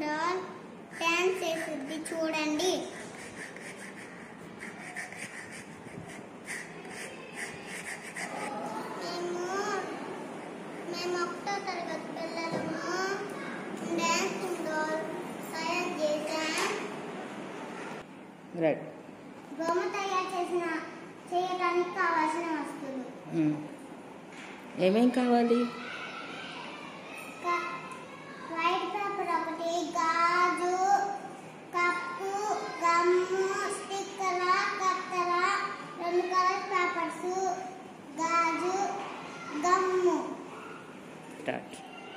Doll dance చేస్తుంది చూడండి. మేము 1వ తరగతి పిల్లలము డాన్స్ డాల్ తయారు చేసాం. బొమ్మ తయారు చేయడానికి కావాల్సిన వస్తువులు ఏమేం కావాలి? వైట్ పేపర్ ఒకటి, గాజు, కప్పు, గమ్ము, స్టిక్కర్, కత్తెర, 2 కలర్ పేపర్స్, గాజు, గమ్ము.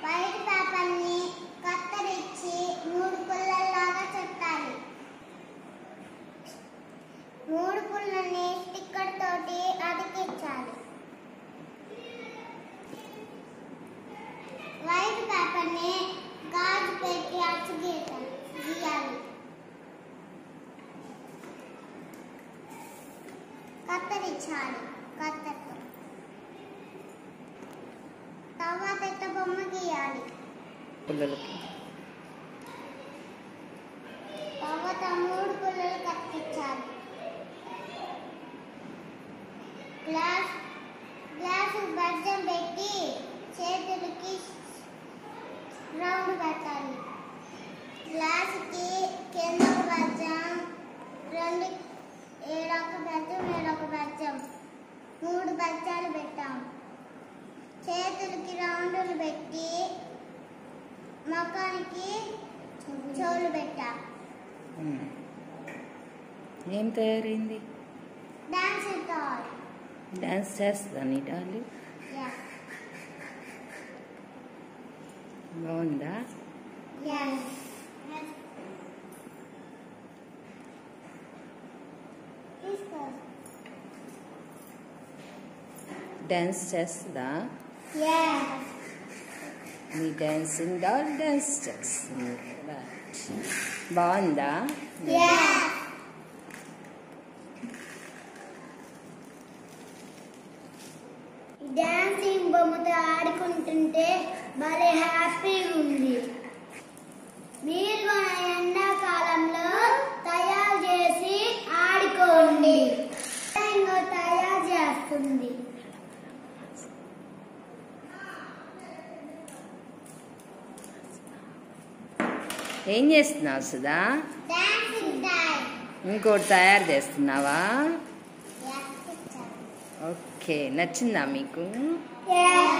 వైట్ పేపర్ ని కత్తరించి 3 పుల్లల్లాగా చుట్టాలి. 3 పుల్లల్ని స్టిక్కర్ తోటి అతికించాలి. వైట్ పేపర్ ని గాజు పెట్టి అచ్చు గీయాలి. కత్తరించాలి కత్తెరతో. తర్వాత ఇట్ట బొమ్మ గీయాలి. తర్వాత 3 పుల్లలు కత్తించాలి. గ్లాసు బజ్జం పెట్టి చేతులకి రౌండ్ పెట్టాలి. గ్లాసుకి కింద ఒక బజ్జం, ఏడొక బజ్జం 3 బజ్జాలు పెట్టాం. చేతులకి రౌండ్లు పెట్టి ముఖానికి చెవులు పెట్టా. ఏం తయారైంది? డాన్స్ చేస్తుందా నీ డాలు? బాగుందా? డాన్స్ చేస్తుందా? నీ డాన్సింగ్ డాల్ డాన్స్ చేస్తుంది. బాగుందా? డాన్సింగ్ బొమ్మతో ఆడుకుంటుంటే భలే హ్యాపీగా ఉంది. మీరు కూడా ఎండాకాలంలో తయారు చేసి ఆడుకోండి. తయారు చేస్తుంది. ఏం చేస్తున్నావు సుధా? ఇంకోటి తయారు చేస్తున్నావా? ఓకే, నచ్చిందా మీకు? Yeah.